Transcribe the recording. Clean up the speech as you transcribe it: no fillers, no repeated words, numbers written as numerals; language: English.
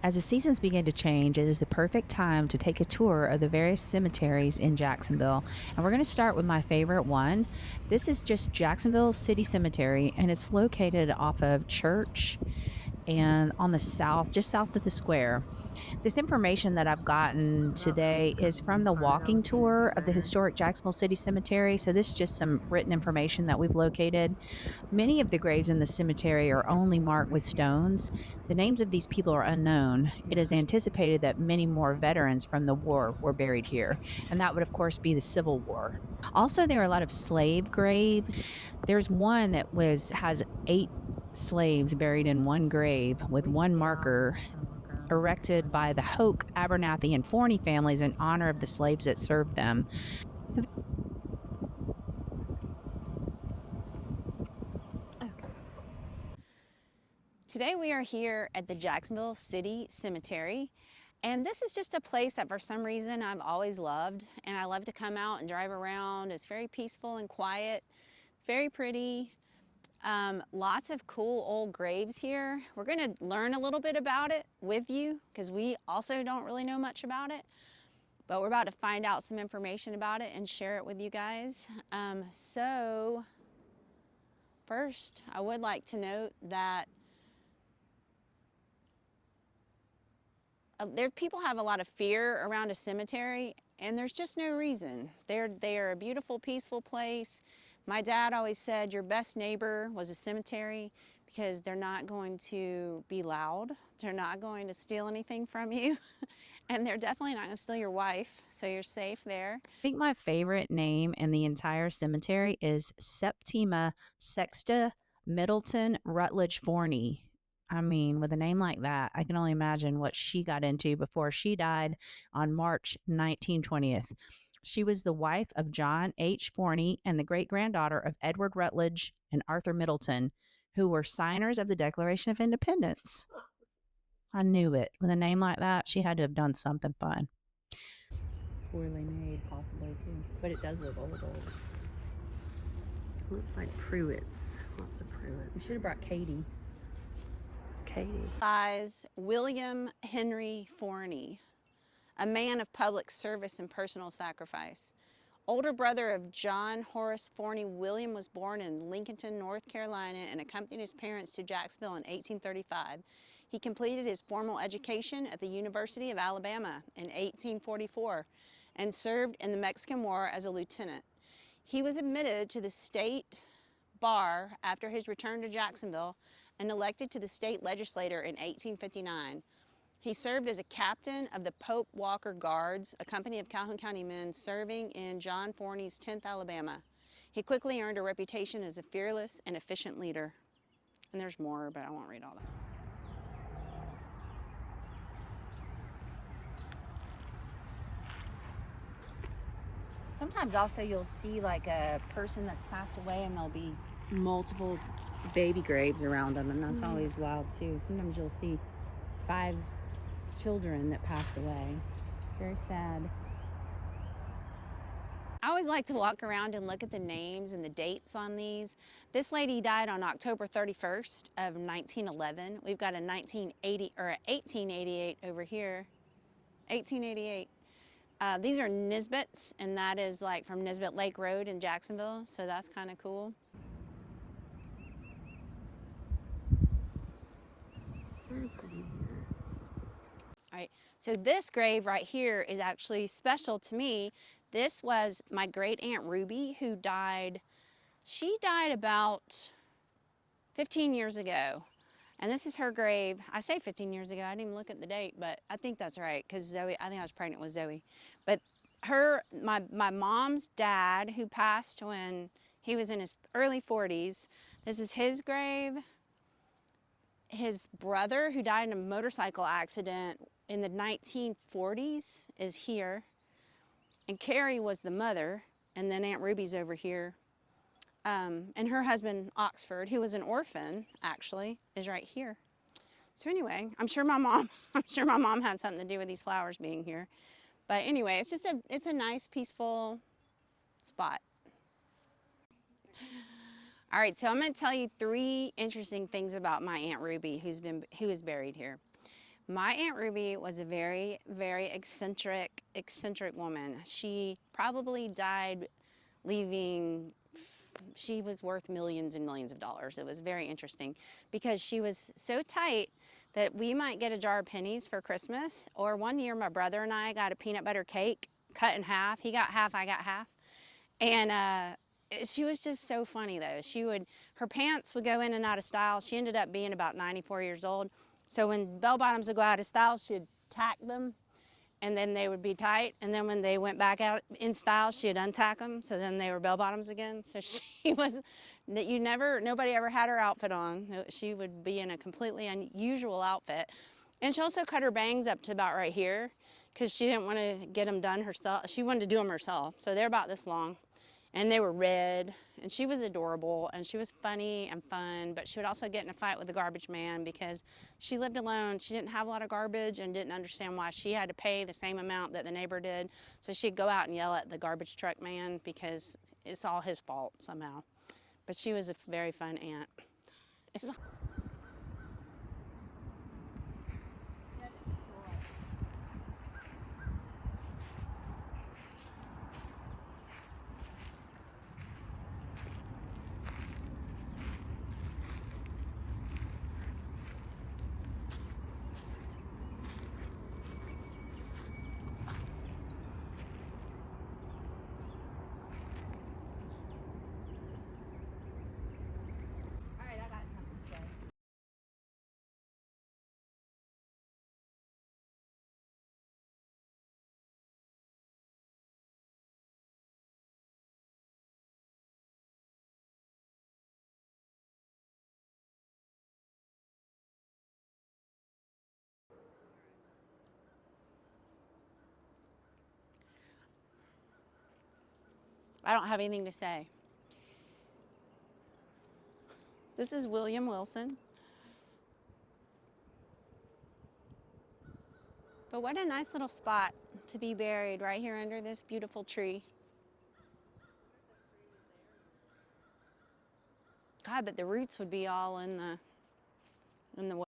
As the seasons begin to change, it is the perfect time to take a tour of the various cemeteries in Jacksonville. And we're going to start with my favorite one. This is just Jacksonville City Cemetery, and it's located off of Church and on the south, just south of the square. This information that I've gotten today is from the walking tour of the historic Jacksonville City Cemetery. So this is just some written information that we've located. Many of the graves in the cemetery are only marked with stones. The names of these people are unknown. It is anticipated that many more veterans from the war were buried here, and that would, of course, be the Civil War. Also, there are a lot of slave graves. There's one that has 8 slaves buried in one grave with one marker erected by the Hoke, Abernathy, and Forney families in honor of the slaves that served them. Today we are here at the Jacksonville City Cemetery, and this is just a place that for some reason I've always loved, and I love to come out and drive around. It's very peaceful and quiet. It's very pretty. Lots of cool old graves here. We're going to learn a little bit about it with you because we also don't really know much about it, but we're about to find out some information about it and share it with you guys. So first, I would like to note that people have a lot of fear around a cemetery, and there's just no reason. They are a beautiful, peaceful place. My dad always said your best neighbor was a cemetery because they're not going to be loud. They're not going to steal anything from you. And they're definitely not going to steal your wife, so you're safe there. I think my favorite name in the entire cemetery is Septima Sexta Middleton Rutledge Forney. I mean, with a name like that, I can only imagine what she got into before she died on March 1920th. She was the wife of John H. Forney and the great-granddaughter of Edward Rutledge and Arthur Middleton, who were signers of the Declaration of Independence. I knew it. With a name like that, she had to have done something fun. Poorly made, possibly, too. But it does look old. Looks like Pruitt's. Lots of Pruitt's. We should have brought Katie. It's Katie. William Henry Forney, a man of public service and personal sacrifice. Older brother of John Horace Forney, William was born in Lincolnton, North Carolina, and accompanied his parents to Jacksonville in 1835. He completed his formal education at the University of Alabama in 1844 and served in the Mexican War as a lieutenant. He was admitted to the state bar after his return to Jacksonville and elected to the state legislature in 1859. He served as a captain of the Pope Walker Guards, a company of Calhoun County men serving in John Forney's 10th Alabama. He quickly earned a reputation as a fearless and efficient leader. And there's more, but I won't read all that. Sometimes also you'll see like a person that's passed away and there'll be multiple baby graves around them, and that's always wild too. Sometimes you'll see 5 children that passed away. Very sad. I always like to walk around and look at the names and the dates on these. This lady died on October 31st of 1911. We've got a 1980 or a 1888 over here. 1888. These are Nisbets, and that is like from Nisbet Lake Road in Jacksonville, so that's kind of cool. All right, so this grave right here is actually special to me. This was my great Aunt Ruby, who died. She died about 15 years ago. And this is her grave. I say 15 years ago, I didn't even look at the date, but I think that's right, because Zoe, I think I was pregnant with Zoe. But my mom's dad, who passed when he was in his early 40s, this is his grave. His brother, who died in a motorcycle accident in the 1940s, is here. And Carrie was the mother, and then Aunt Ruby's over here. And her husband, Oxford, who was an orphan, actually, is right here. So anyway, I'm sure my mom had something to do with these flowers being here. But anyway, it's a nice, peaceful spot. All right, so I'm going to tell you 3 interesting things about my Aunt Ruby, who is buried here. My Aunt Ruby was a very, very eccentric woman. She probably died leaving, she was worth millions and millions of dollars. It was very interesting because she was so tight that we might get a jar of pennies for Christmas. Or one year, my brother and I got a peanut butter cake cut in half. He got half, I got half. And she was just so funny though. Her pants would go in and out of style. She ended up being about 94 years old. So when bell bottoms would go out of style, she'd tack them and then they would be tight. And then when they went back out in style, she'd untack them. So then they were bell bottoms again. So she was, nobody ever had her outfit on. She would be in a completely unusual outfit. And she also cut her bangs up to about right here because she didn't want to get them done herself. She wanted to do them herself. So they're about this long. And they were red, and she was adorable, and she was funny and fun, but she would also get in a fight with the garbage man because she lived alone. She didn't have a lot of garbage and didn't understand why she had to pay the same amount that the neighbor did. So she'd go out and yell at the garbage truck man because it's all his fault somehow. But she was a very fun aunt. I don't have anything to say. This is William Wilson. But what a nice little spot to be buried right here under this beautiful tree. God, but the roots would be all in the way.